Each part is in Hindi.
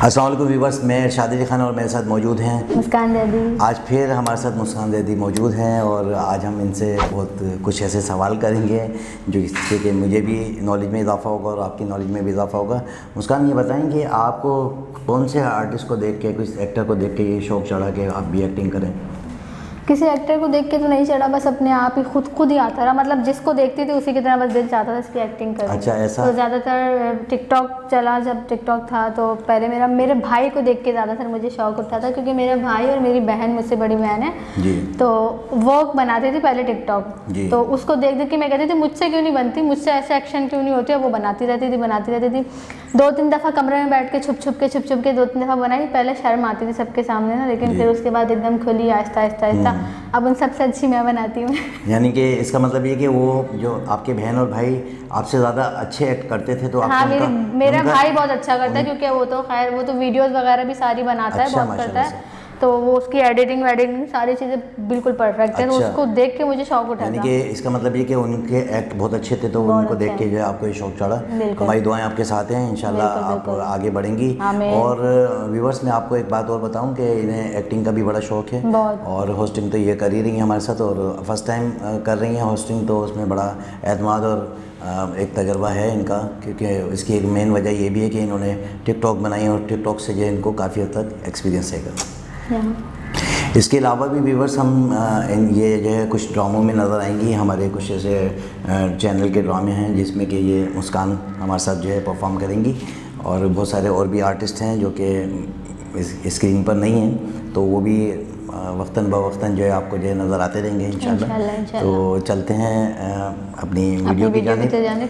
अस्सलाम वालेकुम व्यूवर्स, मैं शादी अली खान और मेरे साथ मौजूद हैं मुस्कान दीदी। आज फिर हमारे साथ मुस्कान दीदी मौजूद हैं और आज हम इनसे बहुत कुछ ऐसे सवाल करेंगे जो इससे कि मुझे भी नॉलेज में इजाफ़ा होगा और आपकी नॉलेज में भी इजाफ़ा होगा। मुस्कान, ये बताएंगे आपको कौन से आर्टिस्ट को देख के, किस एक्टर को देख के ये शौक़ चढ़ा कि आप भी एक्टिंग करें? किसी एक्टर को देख के तो नहीं चढ़ा, बस अपने आप ही खुद ही आता रहा। मतलब जिसको देखती थी उसी की तरह बस दिल चाहता था इसकी एक्टिंग करूं। अच्छा, ऐसा? तो ज़्यादातर टिकटॉक चला, जब टिकटॉक था तो पहले मेरे भाई को देख के ज़्यादातर मुझे शौक उठता था, क्योंकि मेरे भाई और मेरी बहन, मुझसे बड़ी बहन है जी, तो वो बनाते थे पहले टिकटॉक। तो उसको देख देख के मैं कहती थी मुझसे क्यों नहीं बनती, मुझसे ऐसे एक्शन क्यों नहीं होते। वो बनाती रहती थी। 2-3 दफ़ा कमरे में बैठ के छुप छुप के 2-3 दफ़ा बनाई। पहले शर्म आती थी सबके सामने ना, लेकिन फिर उसके बाद एकदम खुली, आहिस्ता आहिस्ता। अब उन सबसे अच्छी मैं बनाती हूँ। यानी कि इसका मतलब ये कि वो जो आपके बहन और भाई आपसे ज़्यादा अच्छे एक्ट करते थे तो आपको हाँ, मेरा भाई बहुत अच्छा करता है, क्योंकि वो तो वीडियोस वगैरह भी सारी बनाता है, अच्छा, बहुत करता माशाल्लाह है। से। तो वो उसकी एडिटिंग सारी चीज़ें बिल्कुल परफेक्ट है। तो अच्छा, उसको देख के मुझे शौक उठा यानी था। कि इसका मतलब ये कि उनके एक्ट बहुत अच्छे थे तो बहुत उनको देख अच्छा के है। जो है आपको ये शौक़ चढ़ा। बिल्कुल। हमारी दुआएं आपके साथ हैं, इंशाल्लाह बिल्कुल आप बिल्कुल। आगे बढ़ेंगी। आमीन। और व्यूवर्स, मैं आपको एक बात और बताऊं कि इन्हें एक्टिंग का भी बड़ा शौक़ है बहुत। और होस्टिंग तो ये कर ही रही हैं हमारे साथ, और फर्स्ट टाइम कर रही हैं होस्टिंग, तो उसमें बड़ा एतमाद और एक तजर्बा है इनका, क्योंकि इसकी एक मेन वजह ये भी है कि इन्होंने टिकटॉक बनाई और टिकटॉक से जो है इनको काफ़ी हद तक एक्सपीरियंस है। इसके अलावा भी व्यूवर्स, हम ये जो है कुछ ड्रामों में नज़र आएंगी। हमारे कुछ ऐसे चैनल के ड्रामे हैं जिसमें कि ये मुस्कान हमारे साथ जो है परफॉर्म करेंगी, और बहुत सारे और भी आर्टिस्ट हैं जो कि स्क्रीन पर नहीं हैं, तो वो भी वक्तन ब-वक्तन जो है आपको जो है नज़र आते रहेंगे इंशाल्लाह। तो चलते हैं अपनी वीडियो की जानिब।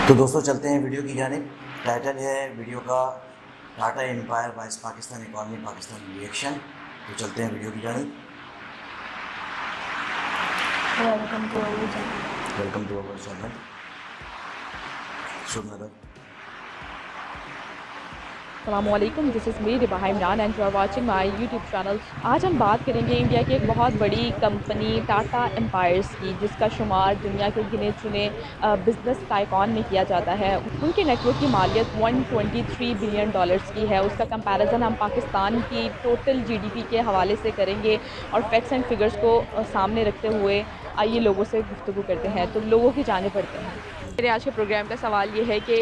तो दोस्तों, चलते हैं वीडियो की जानिब। टाइटल है वीडियो का टाटा एम्पायर बाइस पाकिस्तान इकॉनमी पाकिस्तान रिएक्शन। तो चलते हैं वीडियो की जानिब। Welcome to our channel sooner. अस्सलामुअलैकुम, this is me Riba Imran and you are watching my YouTube channel. आज हम बात करेंगे इंडिया की एक बहुत बड़ी कंपनी टाटा एम्पायर्स की, जिसका शुमार दुनिया के गिने चुने बिज़नेस आइकॉन में किया जाता है। उनके नेटवर्क की मालियत $123 बिलियन की है। उसका कंपैरिजन हम पाकिस्तान की टोटल जीडीपी के हवाले से करेंगे और फैक्ट्स एंड फिगर्स को सामने रखते हुए आइए लोगों से गुफ्तगू करते हैं। तो लोगों की जाने पड़ते हैं। मेरे आज के प्रोग्राम का सवाल ये है कि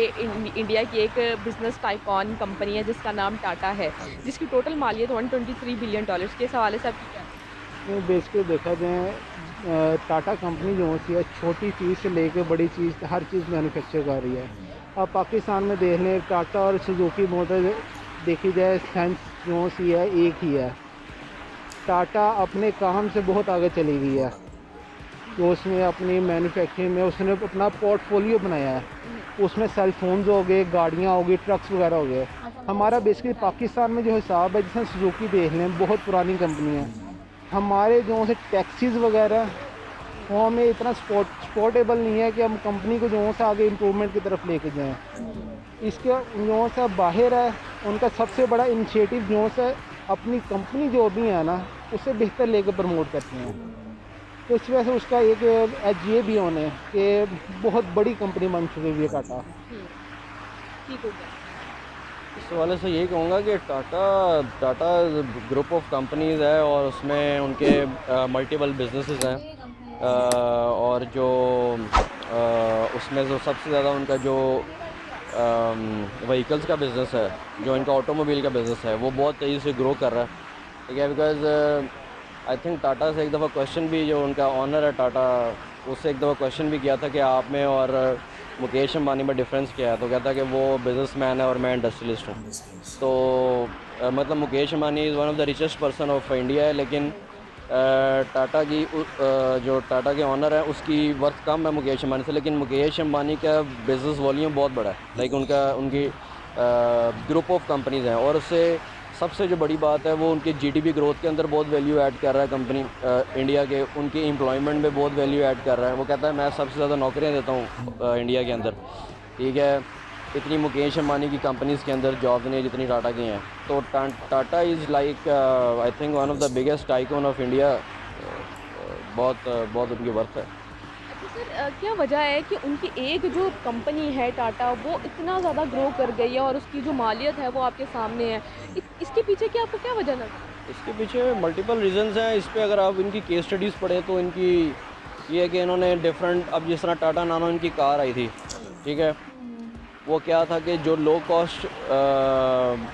इंडिया की एक बिज़नेस आइकॉन कंपनी है जिसका नाम टाटा है, जिसकी टोटल मालियत $123 बिलियन के हवाले से आपकी क्या? बेसिकली देखा जाए टाटा कंपनी जो होती है, छोटी चीज़ से लेकर बड़ी चीज़ हर चीज़ मैन्युफैक्चर कर रही है। अब पाकिस्तान में देख लें, टाटा और सुजुकी मोटर देखी जाए, सेंस जो सी है एक ही है। टाटा अपने काम से बहुत आगे चली गई है, तो उसने अपनी मैन्युफैक्चरिंग में उसने अपना पोर्टफोलियो बनाया है। उसमें सेल फोन्स हो गए, गाड़ियाँ हो गई, ट्रक्स वगैरह हो गए। हमारा बेसिकली पाकिस्तान में जो हिसाब है, जैसे सुजुकी देख लें, बहुत पुरानी कंपनी है। हमारे जो से टैक्सीज़ वगैरह वो हमें इतना सपोर्टेबल नहीं है कि हम कंपनी को जो से आगे इम्प्रूवमेंट की तरफ लेके जाएं। इसके जो से बाहर है, उनका सबसे बड़ा इनिशिएटिव जो से अपनी कंपनी जो भी है ना, उसे बेहतर लेकर प्रमोट करते हैं। तो इस वजह से उसका एक एज ये भी होने कि बहुत बड़ी कंपनी बन चुकी है टाटा। ठीक हो गया। इस वाले से यही कहूँगा कि टाटा ग्रुप ऑफ कंपनीज़ है और उसमें उनके मल्टीपल बिजनेसेस हैं, और जो उसमें जो सबसे ज़्यादा उनका जो व्हीकल्स का बिज़नेस है, जो इनका ऑटोमोबाइल का बिज़नेस है, वो बहुत तेज़ी से ग्रो कर रहा है। ठीक है, बिकॉज़ आई थिंक टाटा से एक दफ़ा क्वेश्चन भी, जो उनका ऑनर है टाटा, उससे एक दफ़ा क्वेश्चन भी किया था कि आप में और मुकेश अंबानी में डिफरेंस क्या है, तो कहता है कि वो बिजनेसमैन है और मैं इंडस्ट्रियलिस्ट हूँ। तो मतलब Mukesh Ambani is one of the richest person of India है, लेकिन टाटा की जो टाटा के ऑनर है उसकी वर्थ कम है मुकेश अंबानी से, लेकिन मुकेश अंबानी का बिज़नेस वॉल्यूम बहुत बड़ा है। लाइक उनकी ग्रुप ऑफ कंपनीज़ हैं, और उससे सबसे जो बड़ी बात है वो उनकी जीडीपी ग्रोथ के अंदर बहुत वैल्यू ऐड कर रहा है कंपनी, इंडिया के उनकी एम्प्लॉयमेंट में बहुत वैल्यू ऐड कर रहा है। वो कहता है मैं सबसे ज़्यादा नौकरियां देता हूँ इंडिया के अंदर। ठीक है, इतनी मुकेश अंबानी की कंपनीज़ के अंदर जॉब नहीं जितनी टाटा की हैं। तो Tata is like I think one of the biggest icon of India. बहुत बहुत उनकी वर्थ है। तो सर क्या वजह है कि उनकी एक जो कंपनी है टाटा, वो इतना ज़्यादा ग्रो कर गई है और उसकी जो मालियत है वो आपके सामने है। इसके पीछे की आपको क्या वजह लगती है? इसके पीछे मल्टीपल रीजंस हैं। इस पे अगर आप इनकी केस स्टडीज़ पढ़ें तो इनकी ये है कि इन्होंने डिफरेंट, अब जिस तरह टाटा नानो इनकी कार आई थी, ठीक है, वो क्या था कि जो लो कॉस्ट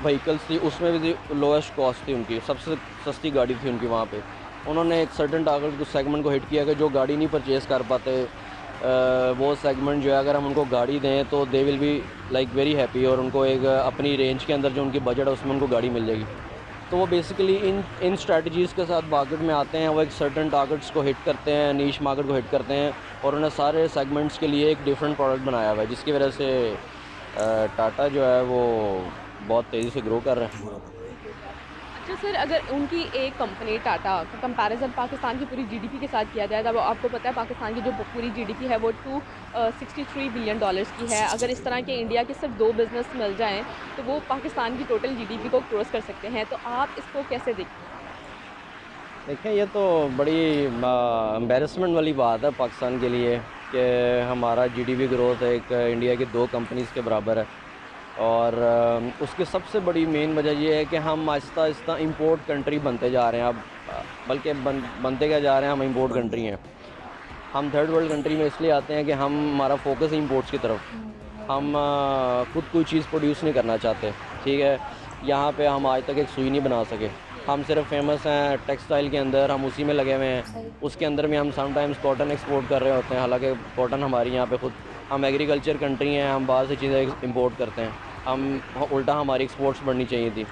व्हीकल्स थी उसमें भी लोएस्ट कॉस्ट थी उनकी, सबसे सस्ती गाड़ी थी उनकी वहाँ पे। उन्होंने एक सर्टेन टारगेट को सेगमेंट को हिट किया कि जो गाड़ी नहीं परचेज़ कर पाते, वो सेगमेंट जो है अगर हम उनको गाड़ी दें तो they will be like very happy, और उनको एक अपनी रेंज के अंदर जो उनकी बजट है उसमें उनको गाड़ी मिल जाएगी। तो वो बेसिकली इन स्ट्रेटजीज़ के साथ मार्केट में आते हैं, वो एक सर्टेन टारगेट्स को हिट करते हैं, नीश मार्केट को हिट करते हैं, और उन्हें सारे सेगमेंट्स के लिए एक डिफरेंट प्रोडक्ट बनाया हुआ है, जिसकी वजह से टाटा जो है वो बहुत तेज़ी से ग्रो कर रहा है। अच्छा सर, अगर उनकी एक कंपनी टाटा का कंपैरिजन पाकिस्तान की पूरी जीडीपी के साथ किया जाए, तब आपको पता है पाकिस्तान की जो पूरी जीडीपी है वो $263 बिलियन की है। अगर इस तरह के इंडिया के सिर्फ 2 बिज़नेस मिल जाएं तो वो पाकिस्तान की टोटल जीडीपी को क्रॉस कर सकते हैं। तो आप इसको कैसे देखते हैं? देखें, ये तो बड़ी एम्बेरसमेंट वाली बात है पाकिस्तान के लिए कि हमारा जीडीपी ग्रोथ एक इंडिया की 2 कंपनीज़ के बराबर है, और उसकी सबसे बड़ी मेन वजह ये है कि हम आहिस्ता आहिस्ता इंपोर्ट कंट्री बनते जा रहे हैं। अब बल्कि बनते क्या जा रहे हैं, हम इंपोर्ट कंट्री हैं। हम थर्ड वर्ल्ड कंट्री में इसलिए आते हैं कि हमारा फोकस है इंपोर्ट्स की तरफ। हम खुद कोई चीज़ प्रोड्यूस नहीं करना चाहते, ठीक है। यहाँ पे हम आज तक एक सुई नहीं बना सके। हम सिर्फ फेमस हैं टेक्सटाइल के अंदर, हम उसी में लगे हुए हैं। उसके अंदर में हम समटाइम्स कॉटन एक्सपोर्ट कर रहे होते हैं, हालांकि कॉटन हमारी यहाँ पे खुद, हम एग्रीकल्चर कंट्री हैं, हम बाहर से चीज़ें इंपोर्ट करते हैं। हम उल्टा हमारी एक्सपोर्ट्स बढ़नी चाहिए थी।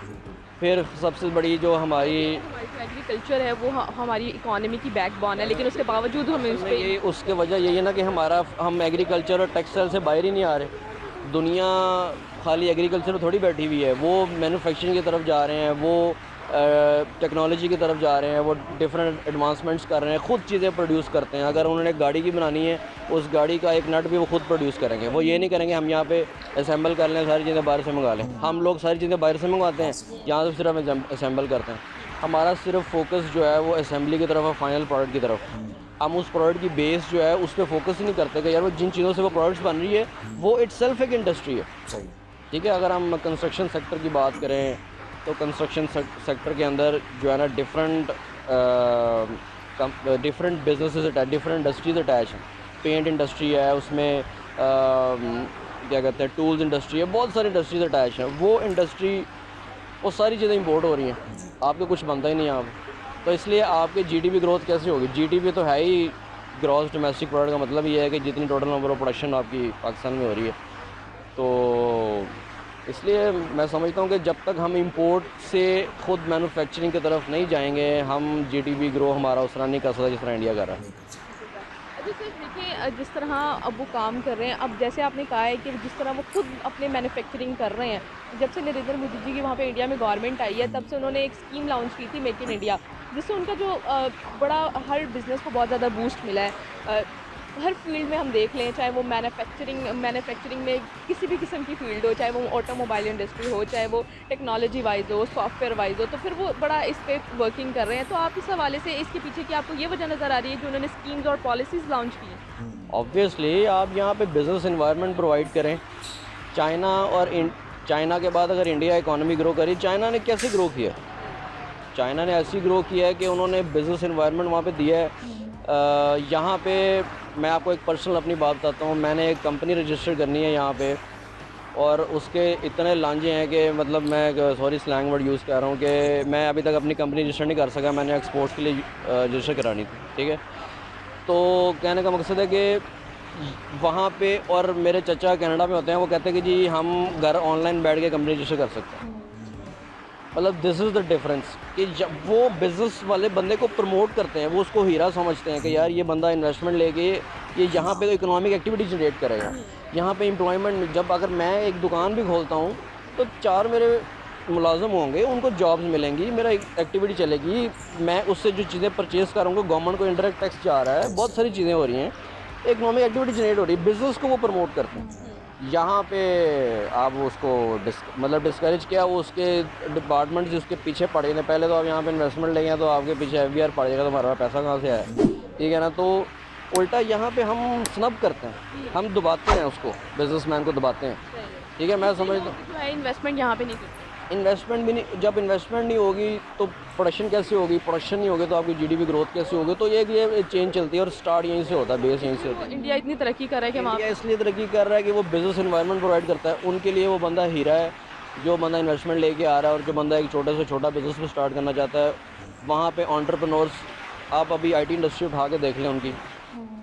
फिर सबसे बड़ी जो हमारी एग्रीकल्चर है वो हमारी इकोनॉमी की बैकबोन है, लेकिन उसके बावजूद हमें उस ये उसके वजह यही है ना कि हम एग्रीकल्चर और टेक्सटाइल से बाहर ही नहीं आ रहे। दुनिया खाली एग्रीकल्चर में थोड़ी बैठी हुई है, वो मैन्युफैक्चरिंग की तरफ जा रहे हैं, वो टेक्नोलॉजी की तरफ जा रहे हैं, वो डिफरेंट एडवांसमेंट्स कर रहे हैं, ख़ुद चीज़ें प्रोड्यूस करते हैं। अगर उन्होंने गाड़ी की बनानी है, उस गाड़ी का एक नट भी वो खुद प्रोड्यूस करेंगे। वो ये नहीं करेंगे हम यहाँ पे असेंबल कर लें, सारी चीज़ें बाहर से मंगा लें। हम लोग सारी चीज़ें बाहर से मंगवाते हैं, यहाँ से सिर्फ असेंबल करते हैं। हमारा सिर्फ फोकस जो है वो असेंबली की तरफ है, फाइनल प्रोडक्ट की तरफ। हम उस प्रोडक्ट की बेस जो है उस पर फोकस ही नहीं करते कि यार वो जिन चीज़ों से वो प्रोडक्ट्स बन रही है वो इट्सेल्फ एक इंडस्ट्री है, ठीक है। अगर हम कंस्ट्रक्शन सेक्टर की बात करें तो कंस्ट्रक्शन सेक्टर के अंदर जो है ना different businesses attach, different industries attach हैं। पेंट इंडस्ट्री है, उसमें क्या कहते हैं, टूल्स इंडस्ट्री है, बहुत सारी इंडस्ट्रीज अटैच हैं। वो इंडस्ट्री, वो सारी चीज़ें इंपोर्ट हो रही हैं, आपके कुछ बनता ही नहीं है आप। तो इसलिए आपके जीडीपी ग्रोथ कैसे होगी? जीडीपी तो है ही ग्रॉस डोमेस्टिक प्रोडक्ट का मतलब ये है कि जितनी टोटल नंबर ऑफ प्रोडक्शन आपकी पाकिस्तान में हो रही है। तो इसलिए मैं समझता हूँ कि जब तक हम इंपोर्ट से खुद मैन्युफैक्चरिंग की तरफ नहीं जाएंगे, हम जीडीपी ग्रो हमारा उस तरह नहीं कर सकता जिस तरह इंडिया कर रहा है। जैसे देखिए, जिस तरह अब वो काम कर रहे हैं, अब जैसे आपने कहा है कि जिस तरह वो खुद अपने मैन्युफैक्चरिंग कर रहे हैं, जब से नरेंद्र मोदी जी की वहाँ पे इंडिया में गवर्नमेंट आई है, तब से उन्होंने एक स्कीम लॉन्च की थी, मेक इन इंडिया, जिससे उनका जो बड़ा हर बिज़नेस को बहुत ज़्यादा बूस्ट मिला है। हर फील्ड में हम देख लें, चाहे वो मैन्युफैक्चरिंग में किसी भी किस्म की फील्ड हो, चाहे वो ऑटोमोबाइल इंडस्ट्री हो, चाहे वो टेक्नोलॉजी वाइज हो, सॉफ्टवेयर वाइज हो, तो फिर वो बड़ा इस पर वर्किंग कर रहे हैं। तो आप इस हवाले से इसके पीछे की आपको ये वजह नज़र आ रही है कि उन्होंने स्कीम्स और पॉलिसीज़ लॉन्च की हैं? ऑब्वियसली आप यहाँ पे बिज़नेस इन्वायरमेंट प्रोवाइड करें। चाइना के बाद अगर इंडिया इकोनॉमी ग्रो करी, चाइना ने कैसे ग्रो किया? चाइना ने ऐसी ग्रो किया है कि उन्होंने बिज़नेस इन्वायरमेंट वहाँ पे दिया है। यहाँ पे मैं आपको एक पर्सनल अपनी बात बताता हूँ। मैंने एक कंपनी रजिस्टर करनी है यहाँ पे, और उसके इतने लांझे हैं कि मतलब मैं सॉरी स्लैंग वर्ड यूज़ कर रहा हूँ कि मैं अभी तक अपनी कंपनी रजिस्टर नहीं कर सका। मैंने एक्सपोर्ट के लिए रजिस्टर करानी थी, ठीक है। तो कहने का मकसद है कि वहाँ पे, और मेरे चचा कनाडा में होते हैं, वो कहते हैं कि जी हम घर ऑनलाइन बैठ के कंपनी रजिस्टर कर सकते हैं। मतलब दिस इज़ द डिफरेंस कि जब वो बिज़नेस वाले बंदे को प्रमोट करते हैं, वो उसको हीरा समझते हैं कि यार ये बंदा इन्वेस्टमेंट लेके ये यहाँ पे तो इकोनॉमिक एक्टिविटी जनरेट करेगा, यहाँ पे एम्प्लॉयमेंट। जब अगर मैं एक दुकान भी खोलता हूँ तो 4 मेरे मुलाजम होंगे, उनको जॉब्स मिलेंगी, मेरा एक्टिविटी चलेगी, मैं उससे जो चीज़ें परचेज़ करूँगा, गवर्नमेंट को इंडायरेक्ट टैक्स जा रहा है, बहुत सारी चीज़ें हो रही हैं, इकोनॉमिक एक्टिविटी जनरेट हो रही है, बिज़नेस को वो प्रमोट करते हैं। यहाँ पे आप उसको डिस्करेज किया, वो उसके डिपार्टमेंट उसके पीछे पड़े ने। पहले तो आप यहाँ पे इन्वेस्टमेंट लेंगे तो आपके पीछे FBR पड़ जाएगा, तुम्हारा पैसा कहाँ से आया, ठीक है ना। तो उल्टा यहाँ पे हम स्नब करते हैं, हम दबाते हैं उसको, बिजनेसमैन को दबाते हैं। ठीक है, मैं समझता हूँ जो है इन्वेस्टमेंट यहाँ पे नहीं करते। इन्वेस्टमेंट भी नहीं, जब इन्वेस्टमेंट नहीं होगी तो प्रोडक्शन कैसे होगी, प्रोडक्शन नहीं होगी तो आपकी जीडीपी ग्रोथ कैसे होगी। तो ये चेंज चलती है और स्टार्ट यहीं से होता है, बेस यहीं से होता है। इंडिया इतनी तरक्की कर रहा है कि वहाँ इंडिया इसलिए तरक्की कर रहा है कि वो बिज़नेस इन्वायरमेंट प्रोवाइड करता है, उनके लिए वो बंदा हीरा है जो बंदा इन्वेस्टमेंट लेके आ रहा है और जो बंदा एक छोटे से छोटा बिज़नेस भी स्टार्ट करना चाहता है। वहाँ पे एंटरप्रेन्योर्स, आप अभी आईटी इंडस्ट्री उठा के देख लें उनकी,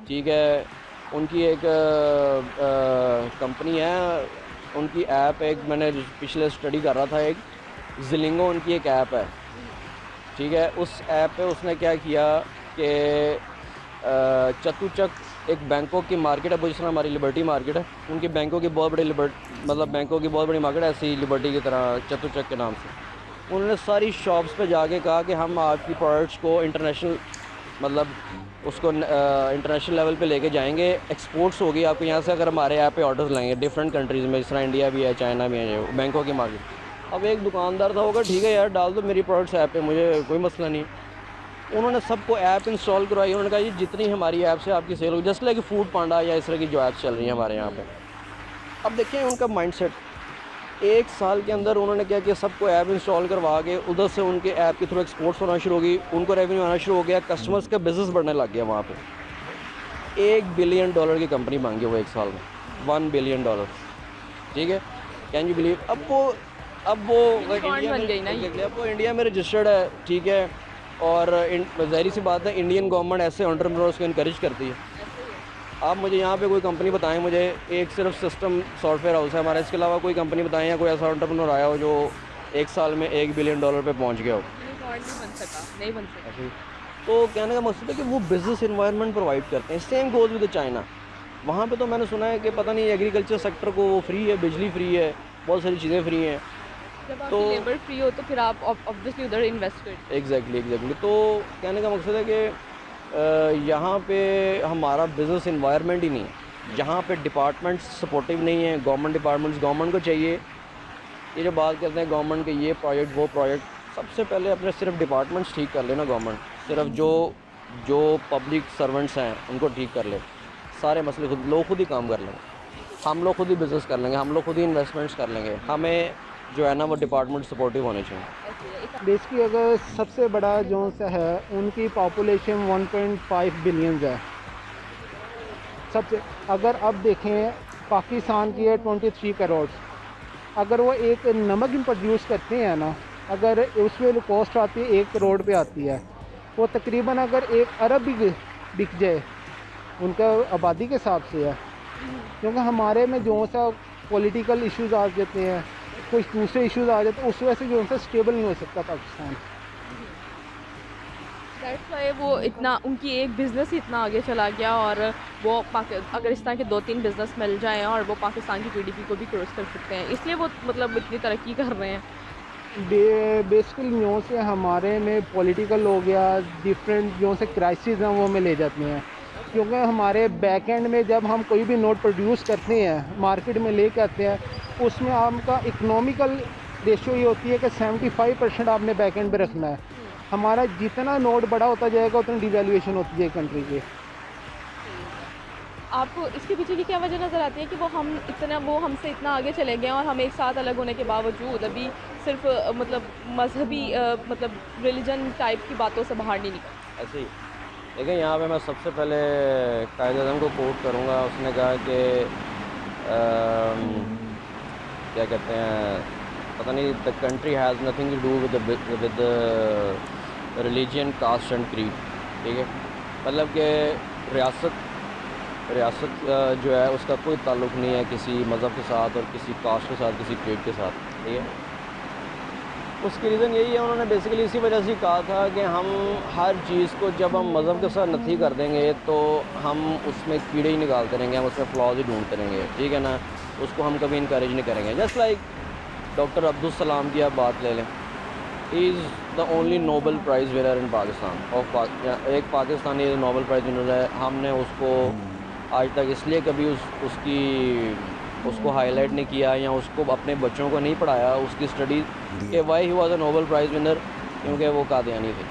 ठीक है, उनकी एक कंपनी है, उनकी ऐप, एक मैंने पिछले स्टडी कर रहा था, एक ज़िलिंगो उनकी एक ऐप है, ठीक है। उस ऐप पे उसने क्या किया कि चतुचक एक बैंकों की मार्केट है, जिस तरह हमारी लिबर्टी मार्केट है, उनकी बैंकों की बहुत बड़ी मतलब बैंकों की बहुत बड़ी मार्केट है, ऐसी लिबर्टी की तरह चतुचक के नाम से। उन्होंने सारी शॉप्स पे जाके कहा कि हम आपकी प्रोडक्ट्स को इंटरनेशनल, मतलब उसको इंटरनेशनल लेवल पे लेके जाएंगे, एक्सपोर्ट्स होगी आपको यहाँ से, अगर हमारे ऐप पे ऑर्डर्स लाएंगे डिफरेंट कंट्रीज़ में, जिस तरह इंडिया भी है, चाइना भी है, बैंकों की मार्केट। अब एक दुकानदार था, होगा ठीक है यार डाल दो मेरी प्रोडक्ट्स ऐप पे, मुझे कोई मसला नहीं। उन्होंने सबको ऐप इंस्टॉल करवाई, उन्होंने कहा ये जितनी हमारी ऐप से आपकी सेल होगी, जस्ट लाइक फूड पांडा या इस तरह की जो ऐप्स चल रही हैं हमारे यहाँ पे। अब देखिए उनका माइंडसेट, एक साल के अंदर उन्होंने क्या किया, सबको ऐप इंस्टॉल करवा के उधर से उनके ऐप के थ्रू एक्सपोर्ट्स होना शुरू होगी, उनको रेवेन्यू आना शुरू हो गया, कस्टमर्स का बिज़नेस बढ़ने लग गया। वहाँ पे $1 बिलियन की कंपनी मांगी वो एक साल में, $1 बिलियन, ठीक है, कैन यू बिलीव। अब वो इंडिया में रजिस्टर्ड है, ठीक है, और ज़ाहिर सी बात है इंडियन गवर्नमेंट ऐसे एंटरप्रेन्योर्स को इनकरेज करती है। आप मुझे यहाँ पे कोई कंपनी बताएं, मुझे एक सिर्फ सिस्टम सॉफ्टवेयर हाउस है हमारा, इसके अलावा कोई कंपनी बताएं या कोई ऐसा एंटरप्रेन्योर आया हो जो एक साल में $1 बिलियन पे पहुँच गया हो। नहीं बन सका। तो कहने का मकसद है कि वो बिज़नेस इन्वायरमेंट प्रोवाइड करते हैं। सेम गोज़ विद चाइना, वहाँ पे तो मैंने सुना है कि पता नहीं एग्रीकल्चर सेक्टर को वो फ्री है, बिजली फ्री है, बहुत सारी चीज़ें फ्री हैं। जब आपकी लेबर फ्री हो तो फिर आप ऑब्वियसली उधर इन्वेस्ट करते। एग्जैक्टली। तो कहने का मकसद है कि यहाँ पे हमारा बिज़नेस इन्वायरमेंट ही नहीं है, जहाँ पे डिपार्टमेंट्स सपोर्टिव नहीं है, गवर्नमेंट डिपार्टमेंट्स, गवर्नमेंट को चाहिए, ये जो बात करते हैं गवर्नमेंट के ये प्रोजेक्ट वो प्रोजेक्ट, सबसे पहले अपने सिर्फ डिपार्टमेंट्स ठीक कर लेना गवर्नमेंट, सिर्फ जो पब्लिक सर्वेंट्स हैं उनको ठीक कर ले, सारे मसले खुद ही काम कर लेंगे, हम लोग खुद ही बिज़नेस कर लेंगे, हम लोग खुद ही इन्वेस्टमेंट्स कर लेंगे। हमें जो है ना वो डिपार्टमेंट सपोर्टिव होने चाहिए। बेसिकली अगर सबसे बड़ा जो सा है उनकी पॉपुलेशन 1.5 बिलियन है सबसे। अगर अब देखें पाकिस्तान की है 23 करोड़, अगर वो एक नमक प्रोड्यूस करते हैं ना, अगर उसमें कॉस्ट आती है 1 करोड़ पे आती है, वो तकरीबन अगर 1 अरब भी बिक जाए उनका आबादी के हिसाब से है। क्योंकि हमारे में जो सा पॉलिटिकल इश्यूज आ जाते हैं, कुछ दूसरे इश्यूज आ जाते हैं, उस वजह से जो सा स्टेबल नहीं हो सकता पाकिस्तान। दैट्स व्हाई वो इतना, उनकी एक बिज़नेस ही इतना आगे चला गया, और वो अगर इस तरह के 2-3 बिज़नेस मिल जाएं और वो पाकिस्तान की जीडीपी को भी क्रॉस कर सकते हैं, इसलिए वो मतलब इतनी तरक्की कर रहे हैं। बेसिकली जो से हमारे में पॉलिटिकल हो गया, डिफरेंट जो से क्राइसिस हैं वो में ले जाते हैं। क्योंकि हमारे बैक एंड में जब हम कोई भी नोट प्रोड्यूस करते हैं, मार्केट में लेके आते हैं, उसमें आपका इकोनॉमिकल रेशियो ये होती है कि 75% आपने बैक एंड पे रखना है। हमारा जितना नोट बड़ा होता जाएगा उतनी डिवैल्यूएशन होती है कंट्री की। आपको इसके पीछे की क्या वजह नज़र आती है कि वो हमसे इतना आगे चले गए हैं और हम एक साथ अलग होने के बावजूद अभी सिर्फ मतलब मजहबी मतलब रिलीजन टाइप की बातों से बाहर नहीं निकले? ऐसे ही देखिए, यहाँ पे मैं सबसे पहले कायद-ए-आज़म को कोट करूँगा। उसने कहा कि क्या कहते हैं, पता नहीं, the country has nothing to do with religion, caste and creed, ठीक है। मतलब कि रियासत जो है उसका कोई ताल्लुक़ नहीं है किसी मज़हब के साथ और किसी कास्ट के साथ, किसी क्रीड के साथ, ठीक है। उसकी रीज़न यही है, उन्होंने बेसिकली इसी वजह से कहा था कि हम हर चीज़ को जब हम मज़हब के साथ नथी कर देंगे तो हम उसमें कीड़े ही निकालते रहेंगे, हम उसमें फ्लॉज ही ढूंढते रहेंगे, ठीक है ना। उसको हम कभी इनकरेज नहीं करेंगे। Just like doctor Abdul Salam की आप बात ले लें, he is the only Nobel prize winner in Pakistan. एक पाकिस्तानी नोबल प्राइज़ विनर है। हमने उसको आज तक इसलिए कभी उसको हाईलाइट नहीं किया या उसको अपने बच्चों को नहीं पढ़ाया उसकी स्टडी के why he was a Nobel prize winner, क्योंकि वो कादियानी थे।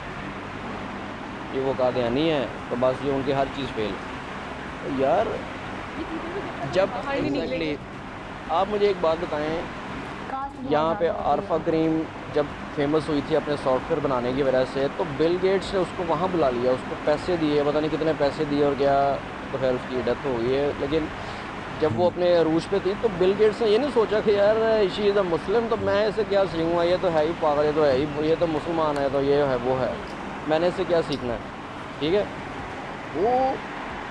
ये वो कादियानी है तो बस ये उनकी हर चीज़ फेल। यार जब एग्जैक्टली आप मुझे एक बात बताएं, यहाँ पे आरफा क्रीम जब फेमस हुई थी अपने सॉफ्टवेयर बनाने की वजह से, तो बिल गेट्स ने उसको वहाँ बुला लिया, उसको पैसे दिए, पता नहीं कितने पैसे दिए और क्या, तो खैर उसकी डेथ हो गई है। लेकिन जब वो अपने अरूज पे थी तो बिल गेट्स ने ये नहीं सोचा कि यार शी इज़ अ मुस्लिम, तो मैं इसे क्या सीखूँगा, ये तो है ही पागल, ये तो है ही, ये तो मुसलमान है, तो ये है वो है, मैंने इससे क्या सीखना है। ठीक है, वो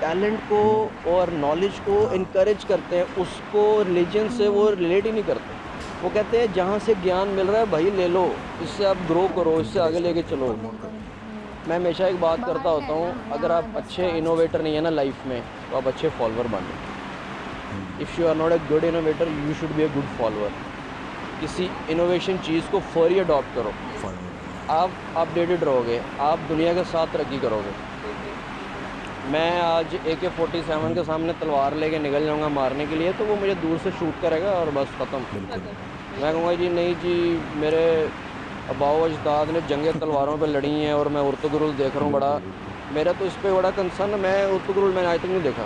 टैलेंट को और नॉलेज को इनकरेज करते हैं, उसको रिलीजन से वो रिलेट ही नहीं करते। वो कहते हैं जहाँ से ज्ञान मिल रहा है भाई ले लो, इससे आप ग्रो करो, इससे आगे लेके चलो। मैं हमेशा एक बात करता होता हूँ, अगर आप अच्छे इनोवेटर नहीं है ना लाइफ में, तो आप अच्छे फॉलोअर बनो। If you are not a good innovator, you should be a good follower. किसी इनोवेशन चीज़ को फौरी अडॉप्ट करो, आप अपडेटेड रहोगे, आप दुनिया के साथ तरक्की करोगे। मैं आज AK-47 के सामने तलवार लेके निकल जाऊंगा मारने के लिए, तो वो मुझे दूर से शूट करेगा और बस ख़त्म। मैं कहूँगा जी नहीं जी, मेरे आबाओ अजदाद ने जंगें तलवारों पे लड़ी हैं और मैं उर्तुगरुल देख रहा हूँ बड़ा, मेरा तो इस पर बड़ा कंसर्न है। मैं उर्तुगरुल मैंने आज तक नहीं देखा,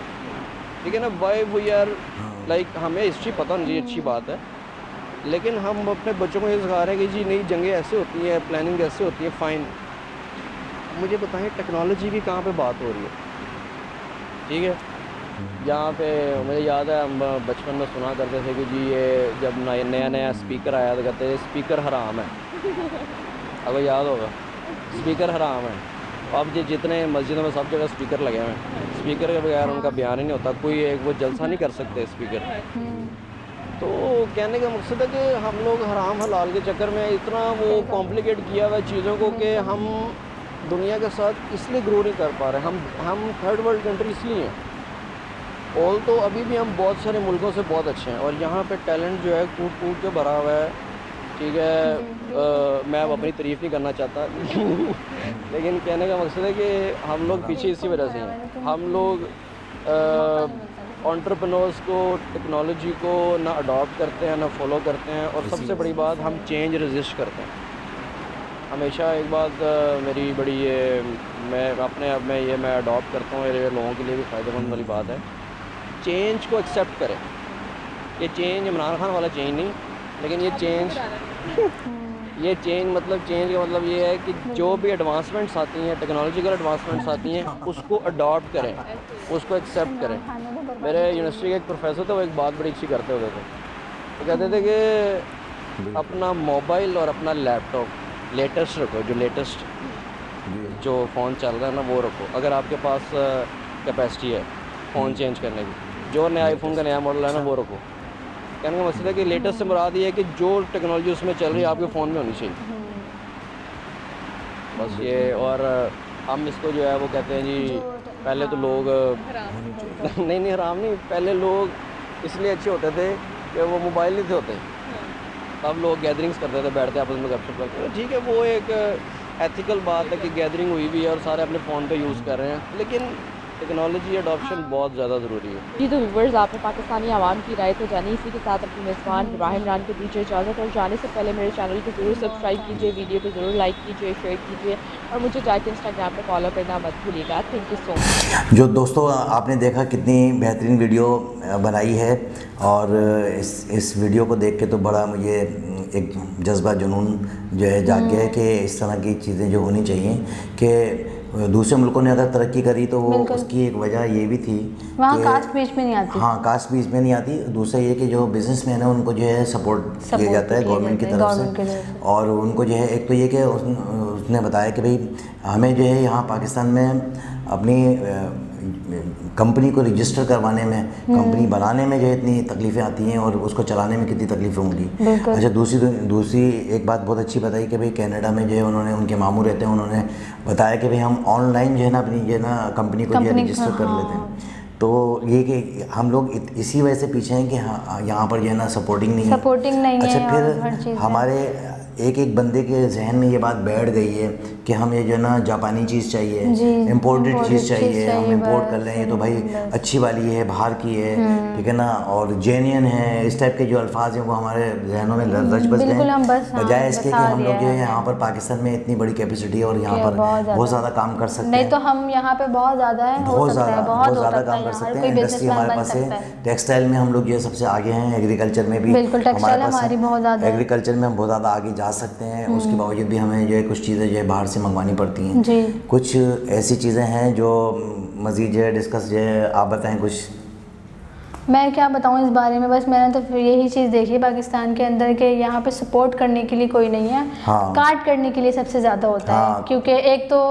ठीक है ना भाई। वी आर लाइक, हमें हिस्ट्री पता नहीं, अच्छी बात है, लेकिन हम अपने बच्चों को ये सिखा रहे हैं कि जी नहीं जंगें ऐसे होती हैं, प्लानिंग ऐसे होती है। फ़ाइन, मुझे बताएं टेक्नोलॉजी की कहाँ पे बात हो रही है। ठीक है, जहाँ पे मुझे याद है हम बचपन में सुना करते थे कि जी ये जब नया नया स्पीकर आया तो कहते हैं स्पीकर हराम है। आपको याद होगा स्पीकर हराम है। अब ये जितने मस्जिदों में सब जगह स्पीकर लगे हुए हैं, स्पीकर के बगैर उनका बयान ही नहीं होता, कोई एक वो जलसा नहीं कर सकते स्पीकर। तो कहने का मकसद है कि हम लोग हराम हलाल के चक्कर में इतना वो कॉम्प्लिकेट किया हुआ चीज़ों को कि हम दुनिया के साथ इसलिए ग्रो नहीं कर पा रहे। हम थर्ड वर्ल्ड कंट्री इसलिए हैं, ऑल तो अभी भी हम बहुत सारे मुल्कों से बहुत अच्छे हैं, और यहाँ पे टैलेंट जो है कूट कूट के भरा हुआ है। ठीक है, मैं अब अपनी तारीफ़ नहीं करना चाहता लेकिन कहने का मकसद है कि हम लोग पीछे इसी वजह से हैं। हम लोग एंटरप्रेन्योर्स को, टेक्नोलॉजी को ना अडॉप्ट करते हैं ना फॉलो करते हैं, और सबसे बड़ी बात हम चेंज रेजिस्ट करते हैं। हमेशा एक बात मेरी बड़ी ये मैं अपने आप में ये मैं अडॉप्ट करता हूँ, ये लोगों के लिए भी फ़ायदेमंद वाली बात है, चेंज को एक्सेप्ट करें। ये चेंज इमरान खान वाला चेंज नहीं, लेकिन ये चेंज ये चेंज मतलब चेंज का मतलब ये है कि जो भी एडवांसमेंट्स आती हैं, टेक्नोलॉजिकल एडवांसमेंट्स आती हैं, उसको अडॉप्ट करें, उसको एक्सेप्ट करें। मेरे यूनिवर्सिटी के एक प्रोफेसर थे, वो एक बात बड़ी अच्छी करते होते थे। वो कहते थे कि अपना मोबाइल और अपना लैपटॉप लेटेस्ट रखो, जो लेटेस्ट जो फ़ोन चल रहा है ना वो रखो। अगर आपके पास कैपेसिटी है फ़ोन चेंज करने की, जो नया आईफोन का नया मॉडल है ना वो रखो। कहने का मकसद है कि लेटेस्ट से मुराद ये है कि जो टेक्नोलॉजी उसमें चल रही है आपके फ़ोन में होनी चाहिए, बस ये। और हम इसको जो है वो कहते हैं जी, पहले तो लोग नहीं हराम नहीं, पहले लोग इसलिए अच्छे होते थे कि वो मोबाइल नहीं थे होते, तब लोग गैदरिंग्स करते थे, बैठते आपस में गपशप करते थे। ठीक है, वो एक एथिकल बात है कि गैदरिंग हुई भी है और सारे अपने फ़ोन पे यूज़ कर रहे हैं, लेकिन टेक्नोलॉजी अडॉप्शन बहुत ज़्यादा ज़रूरी है। जी तो व्यूवर्स, आपने पाकिस्तानी आवाम की राय तो जानी। इसी के साथ अपने मेज़बान इब्राहिम रान को दीजिए इजाज़त, और जाने से पहले मेरे चैनल को ज़रूर सब्सक्राइब कीजिए, वीडियो को ज़रूर लाइक कीजिए, शेयर कीजिए, और मुझे जाके इंस्टाग्राम पे फॉलो करना मत भूलिएगा। Thank you so much. जो दोस्तों आपने देखा कितनी बेहतरीन वीडियो बनाई है, और इस वीडियो को देख के तो बड़ा मुझे एक जज्बा जुनून जो है जाग गया है कि इस तरह की चीज़ें जो होनी चाहिए कि दूसरे मुल्कों ने अगर तरक्की करी तो वो उसकी एक वजह ये भी थी वहाँ कास्ट बीच में नहीं आती। हाँ, कास्ट बीच में नहीं आती। दूसरा ये कि जो बिजनेसमैन है उनको जो है सपोर्ट किया जाता है गवर्नमेंट की तरफ से, और उनको जो है एक तो ये कि उसने बताया कि भाई हमें जो है यहाँ पाकिस्तान में अपनी कंपनी को रजिस्टर करवाने में, कंपनी बनाने में जो है इतनी तकलीफ़ें आती हैं और उसको चलाने में कितनी तकलीफ़ें होंगी। अच्छा, दूसरी एक बात बहुत अच्छी बताई कि भाई कनाडा में जो है उन्होंने, उनके मामू रहते हैं, उन्होंने बताया कि भाई हम ऑनलाइन जो है ना अपनी जो है ना कंपनी को जो है रजिस्टर कर लेते हैं। तो ये कि हम लोग इसी वजह से पीछे हैं कि हाँ यहाँ पर जो है ना सपोर्टिंग नहीं है। अच्छा, फिर हमारे एक एक बंदे के जहन में ये बात बैठ गई है कि हम ये जो है ना जापानी चीज़ चाहिए, इम्पोर्टेड चीज़ चाहिए, हम इम्पोर्ट कर लें, ये तो भाई अच्छी वाली है, बाहर की है, ठीक है ना, और जेन्युइन है, इस टाइप के जो अल्फाज हैं वो हमारे जहनों में रच बस गए, बजाय इसके कि हम लोग जो है यहाँ पर पाकिस्तान में इतनी बड़ी कैपेसिटी है और यहाँ पर बहुत ज़्यादा काम कर सकते हैं। नहीं तो हम यहाँ पे बहुत ज़्यादा है, बहुत ज़्यादा काम कर सकते हैं। इंडस्ट्री हमारे पास है, टेक्सटाइल में हम लोग ये सबसे आगे हैं, एग्रीकल्चर में भी हमारे पास है, एग्रीकल्चर में हम बहुत ज़्यादा आगे जा सकते हैं। उसके बावजूद भी हमें जो है कुछ चीज़ें जो है बाहर से मंगवानी पड़ती हैं। कुछ ऐसी चीज़ें हैं जो मज़ीद जो है डिस्कस जो है, आप बताएं कुछ। मैं क्या बताऊं इस बारे में, बस मैंने तो फिर यही चीज़ देखी पाकिस्तान के अंदर के यहाँ पे सपोर्ट करने के लिए कोई नहीं है, काट करने के लिए सबसे ज़्यादा होता है। क्योंकि एक तो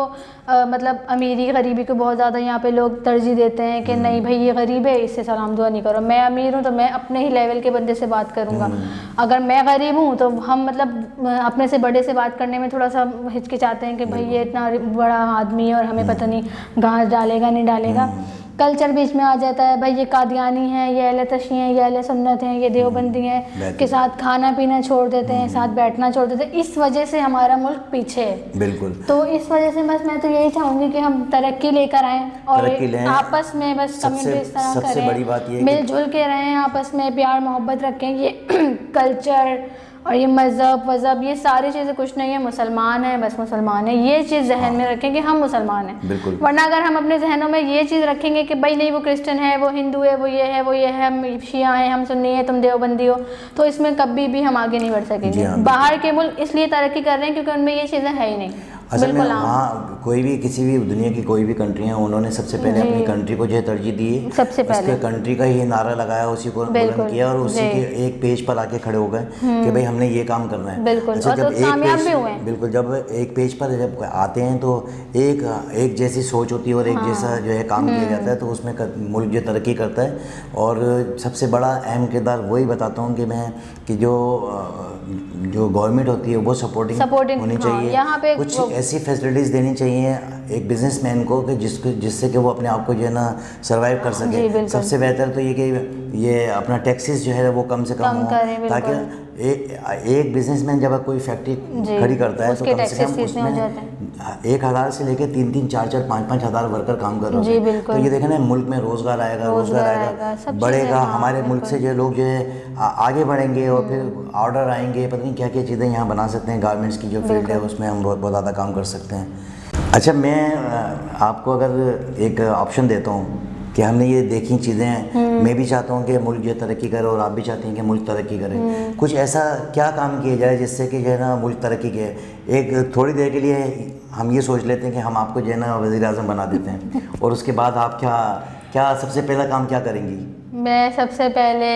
मतलब अमीरी गरीबी को बहुत ज़्यादा यहाँ पे लोग तरजीह देते हैं कि नहीं भाई ये गरीब है, इससे सलाम दुआ नहीं करो। मैं अमीर हूँ तो मैं अपने ही लेवल के बंदे से बात करूँगा। अगर मैं गरीब हूँ तो हम मतलब अपने से बड़े से बात करने में थोड़ा सा हिचकिचाते हैं कि भाई ये इतना बड़ा आदमी है और हमें पता नहीं घास डालेगा नहीं डालेगा। कल्चर बीच में आ जाता है, भाई ये कादियानी हैं, ये अहले तशी हैं, ये अहले सुन्नत हैं, ये देवबंदी हैं, के साथ खाना पीना छोड़ देते हैं, साथ बैठना छोड़ देते हैं। इस वजह से हमारा मुल्क पीछे है। बिल्कुल। तो इस वजह से बस मैं तो यही चाहूँगी कि हम तरक्की लेकर आएँ और आपस में बस कम्युनिटी इस तरह करें, मिलजुल के रहें, आपस में प्यार मोहब्बत रखें। ये कल्चर और ये मज़हब ये सारी चीज़ें कुछ नहीं है, मुसलमान है बस मुसलमान है, ये चीज़ जहन में रखें कि हम मुसलमान हैं। वरना अगर हम अपने जहनों में ये चीज़ रखेंगे कि भाई नहीं वो क्रिश्चियन है, वो हिंदू है, वो ये है, वो ये है, हम शिया हैं, हम सुन्नी है, तुम देवबंदी हो, तो इसमें कभी भी हम आगे नहीं बढ़ सकेंगे। बाहर के मुल्क इसलिए तरक्की कर रहे हैं क्योंकि उनमें ये चीज़ें है ही नहीं। असल में हाँ, कोई भी किसी भी दुनिया की कोई भी कंट्री है, उन्होंने सबसे पहले अपनी कंट्री को जो है तरजीह दी, सबसे पहले कंट्री का ही नारा लगाया, उसी को बुलंद किया और उसी के एक पेज पर आके खड़े हो गए कि भाई हमने ये काम करना है। अच्छा, जब जब एक पेज पर जब आते हैं तो एक जैसी सोच होती है और एक जैसा जो है काम किया जाता है, तो उसमें मुल्क जो तरक्की करता है। और सबसे बड़ा अहम किरदार वही बताता हूँ कि मैं कि जो गवर्नमेंट होती है वो सपोर्टिंग होनी चाहिए। यहाँ पे कुछ ऐसी फैसिलिटीज़ देनी चाहिए एक बिजनेसमैन को कि जिससे कि वो अपने आप को जो है ना सर्वाइव कर सके। सबसे बेहतर तो ये कि ये अपना टैक्सेस जो है वो कम से कम हो, ताकि एक बिजनेसमैन जब कोई फैक्ट्री खड़ी करता है तो कम से कम उसमें 1,000 से लेकर 3-3, 4-4, 5-5 हज़ार वर्कर काम कर रहे हैं। तो ये देखें ना, मुल्क में रोज़गार आएगा, बढ़ेगा। हमारे मुल्क से जो लोग जो है आगे बढ़ेंगे और फिर ऑर्डर आएंगे, पता नहीं क्या क्या चीज़ें यहाँ बना सकते हैं। गारमेंट्स की जो फील्ड है उसमें हम बहुत ज़्यादा काम कर सकते हैं। अच्छा, मैं आपको अगर एक ऑप्शन देता हूँ कि हमने ये देखी चीज़ें, मैं भी चाहता हूँ कि मुल्क जो तरक्की करे और आप भी चाहते हैं कि मुल्क तरक्की करे, कुछ ऐसा क्या काम किया जाए जिससे कि जो है ना मुल्क तरक्की करे। एक थोड़ी देर के लिए हम ये सोच लेते हैं कि हम आपको जो है ना वज़ीर आज़म बना देते हैं और उसके बाद आप क्या सबसे पहला काम क्या करेंगी? मैं सबसे पहले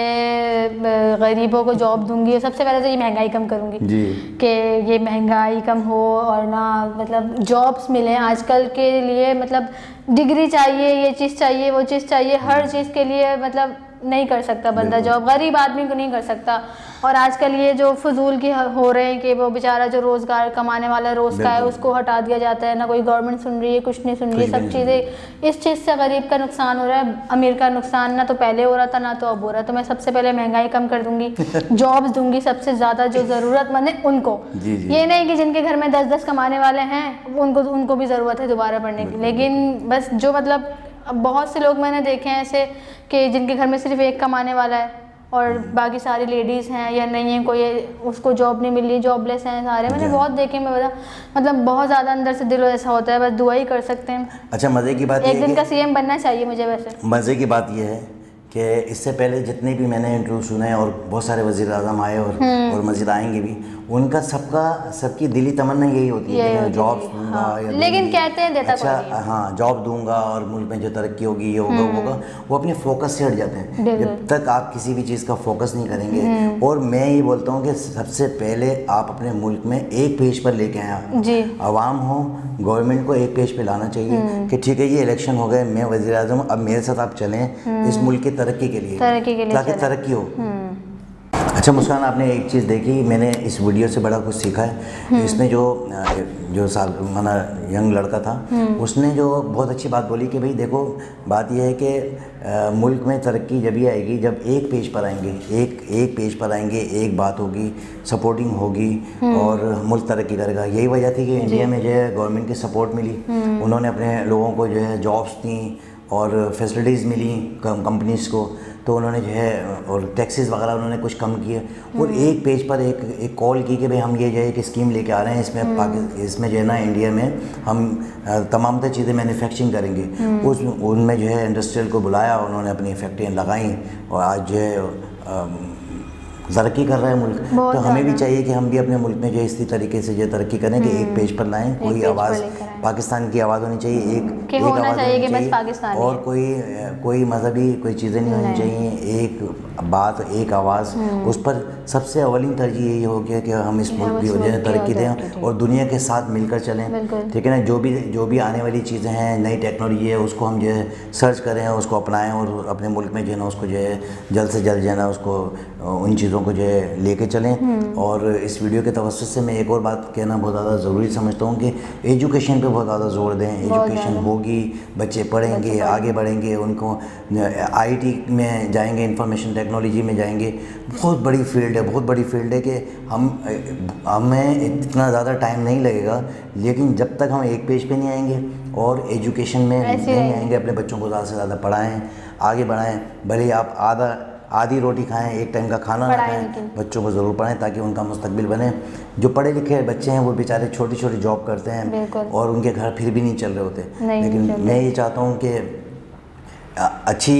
गरीबों को जॉब दूंगी और सबसे पहले तो ये महंगाई कम करूंगी जी, कि ये महंगाई कम हो और ना मतलब जॉब्स मिलें। आजकल के लिए मतलब डिग्री चाहिए, ये चीज़ चाहिए, वो चीज़ चाहिए, हर चीज़ के लिए मतलब नहीं कर सकता बंदा जॉब, गरीब आदमी को नहीं कर सकता। और आजकल ये जो फजूल की हो रहे हैं कि वो बेचारा जो रोज़गार कमाने वाला रोज़ का है उसको हटा दिया जाता है, ना कोई गवर्नमेंट सुन रही है, कुछ नहीं सुन रही है। सब चीज़ें इस चीज़ से गरीब का नुकसान हो रहा है, अमीर का नुकसान ना तो पहले हो रहा था ना तो अब हो रहा है। तो मैं सबसे पहले महंगाई कम कर दूंगी, जॉब्स दूंगी सबसे ज़्यादा जो ज़रूरतमंद है उनको। ये नहीं कि जिनके घर में 10-10 कमाने वाले हैं उनको भी ज़रूरत है दोबारा पढ़ने की, लेकिन बस जो मतलब बहुत से लोग मैंने देखे हैं ऐसे कि जिनके घर में सिर्फ एक कमाने वाला है और बाकी सारी लेडीज़ हैं या नहीं है, कोई उसको जॉब नहीं मिल रही, जॉबलेस हैं सारे। मैंने बहुत देखे, मैं बता मतलब बहुत ज़्यादा अंदर से दिल ऐसा होता है, बस दुआ ही कर सकते हैं। अच्छा, मज़े की बात एक दिन का सीएम बनना चाहिए मुझे। वैसे मज़े की बात यह है कि इससे पहले जितने भी मैंने इंटरव्यू सुने और बहुत सारे वज़ीर आज़म आए और मज़ीद आएंगे भी, उनका सबकी दिली तमन्ना यही होती है कि मैं जॉब दूंगा या लेकिन कहते हैं देता अच्छा हाँ जॉब दूंगा और मुल्क में जो तरक्की होगी ये होगा वो अपने फोकस से हट जाते हैं। जब तक आप किसी भी चीज़ का फोकस नहीं करेंगे, और मैं ये बोलता हूँ कि सबसे पहले आप अपने मुल्क में एक पेज पर लेके आए, आवाम हो, गवर्नमेंट को एक पेज पे लाना चाहिए कि ठीक है ये इलेक्शन हो गए, मैं वज़ीर आज़म, अब मेरे साथ आप चलें इस मुल्क की तरक्की के लिए ताकि तरक्की हो। अच्छा मुस्कान, आपने एक चीज़ देखी, मैंने इस वीडियो से बड़ा कुछ सीखा है। इसमें जो साल माना यंग लड़का था, उसने जो बहुत अच्छी बात बोली कि भाई देखो, बात यह है कि मुल्क में तरक्की जब ही आएगी जब एक पेज पर आएंगे, एक पेज पर आएंगे, एक बात होगी, सपोर्टिंग होगी और मुल्क तरक्की करेगा। यही वजह थी कि इंडिया में जो है गवर्नमेंट की सपोर्ट मिली, उन्होंने अपने लोगों को जो है जॉब्स दी और फैसिलिटीज़ मिली कंपनीज़ को, तो उन्होंने जो है और टैक्सेस वगैरह उन्होंने कुछ कम किए और एक पेज पर एक कॉल की कि भाई हम ये जो है एक स्कीम लेके आ रहे हैं, इसमें जो है ना इंडिया में हम तमाम तर चीज़ें मैन्युफैक्चरिंग करेंगे। उनमें जो है इंडस्ट्रियल को बुलाया, उन्होंने अपनी फैक्ट्रियाँ लगाई और आज जो है तरक्की कर रहा है मुल्क। तो हमें भी चाहिए कि हम भी अपने मुल्क में जो इसी तरीके से जो तरक्की करें कि एक पेज पर लाएं, कोई आवाज़ पाकिस्तान की आवाज़ होनी चाहिए, एक आवाज़ होनी चाहिए और कोई मजहबी कोई चीज़ें नहीं होनी चाहिए, एक बात, एक आवाज़। उस पर सबसे अवलिन तरजीह यही हो गया कि हम इस मुल्क की वजह से तरक्की दें और दुनिया के साथ मिलकर चलें, ठीक है ना। जो भी आने वाली चीज़ें हैं, नई टेक्नोलॉजी है, उसको हम जो है सर्च करें, उसको अपनाएं और अपने मुल्क में जो है ना उसको जो है जल्द से जल्द जो है ना उसको उन चीज़ों को जो है लेके चलें। और इस वीडियो के तवज्जुह से मैं एक और बात कहना बहुत ज़्यादा ज़रूरी समझता हूँ कि एजुकेशन पे बहुत ज़्यादा जोर दें। एजुकेशन होगी, बच्चे पढ़ेंगे, आगे बढ़ेंगे, उनको आईटी में जाएंगे, इंफॉर्मेशन टेक्नोलॉजी में जाएंगे। बहुत बड़ी फील्ड है, बहुत बड़ी फील्ड है कि हमें इतना ज़्यादा टाइम नहीं लगेगा, लेकिन जब तक हम एक पेज पे नहीं आएंगे और एजुकेशन में नहीं आएंगे, अपने बच्चों को ज़्यादा से ज़्यादा पढ़ाएँ, आगे बढ़ाएँ। भले ही आप आधी रोटी खाएं, एक टाइम का खाना ना खाएं, बच्चों को ज़रूर पढ़ाएं ताकि उनका मुस्तकबिल बने। जो पढ़े लिखे बच्चे हैं वो बेचारे छोटी छोटी जॉब करते हैं और उनके घर फिर भी नहीं चल रहे होते, लेकिन मैं ये चाहता हूँ कि अच्छी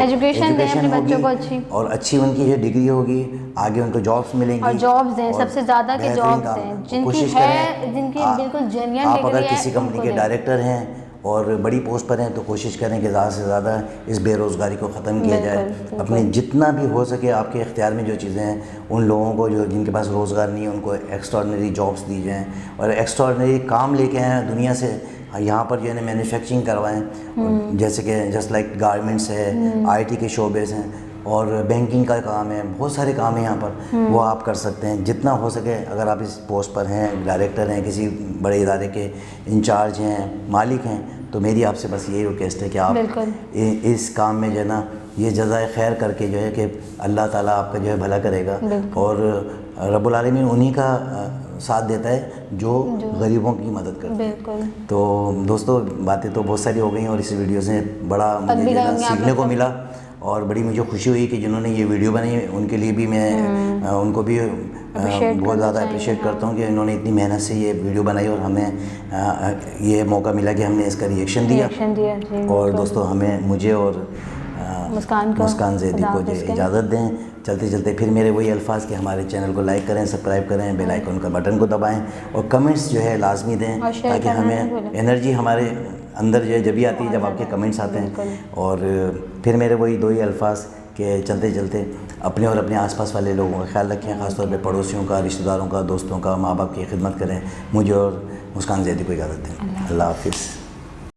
एजुकेशन दें अपने बच्चों को, अच्छी और अच्छी उनकी जो डिग्री होगी, आगे उनको जॉब्स मिलेंगी और जॉब्स दें, सबसे ज़्यादा के जॉब्स दें जिनकी बिल्कुल जेन्युइन आप डिग्री अगर है। किसी कंपनी के डायरेक्टर हैं और बड़ी पोस्ट पर हैं तो कोशिश करें कि ज़्यादा से ज़्यादा इस बेरोज़गारी को ख़त्म किया जाए। अपने जितना भी हो सके आपके इख्तियार में जो चीज़ें हैं, उन लोगों को जो जिनके पास रोज़गार नहीं है उनको एक्स्ट्राऑर्डिनरी जॉब्स दी जाएँ और एक्स्ट्राऑर्डिनरी काम लेके आएँ दुनिया से, यहाँ पर जो है मैन्युफैक्चरिंग करवाएं। जैसे कि जस्ट लाइक गारमेंट्स है, आईटी के शोबेस हैं और बैंकिंग का काम है, बहुत सारे काम है यहाँ पर, वो आप कर सकते हैं जितना हो सके। अगर आप इस पोस्ट पर हैं, डायरेक्टर हैं, किसी बड़े इदारे के इंचार्ज हैं, मालिक हैं, तो मेरी आपसे बस यही रिक्वेस्ट है कि आप इस काम में जो है ना ये जज़ाए खैर करके जो है कि अल्लाह ताला आपका जो है भला करेगा और रब्बुल आलमीन उन्हीं का साथ देता है जो गरीबों की मदद करता है। तो दोस्तों, बातें तो बहुत सारी हो गई और इस वीडियो से बड़ा मुझे सीखने को मिला और बड़ी मुझे खुशी हुई कि जिन्होंने ये वीडियो बनाई उनके लिए भी मैं उनको भी बहुत ज़्यादा अप्रिशिएट करता हूँ कि इन्होंने इतनी मेहनत से ये वीडियो बनाई और हमें ये मौका मिला कि हमने इसका रिएक्शन दिया। और दोस्तों, मुझे और मुस्कान ज़ैदी को जो इजाज़त दें। चलते चलते फिर मेरे वही अल्फाज कि हमारे चैनल को लाइक करें, सब्सक्राइब करें, बेल आइकन का बटन को दबाएं और कमेंट्स जो है लाजमी दें ताकि हमें एनर्जी हमारे अंदर जो है जब भी आती है जब आपके कमेंट्स आते हैं। और फिर मेरे वही दो ही अल्फाज कि चलते चलते अपने और अपने आसपास वाले लोगों का ख्याल रखें, ख़ासतौर पे पड़ोसियों का, रिश्तेदारों का, दोस्तों का, माँ बाप की खिदमत करें। मुझे और मुस्कान ज़ैदी को इजाज़त दें। अल्लाह हाफ़िज़।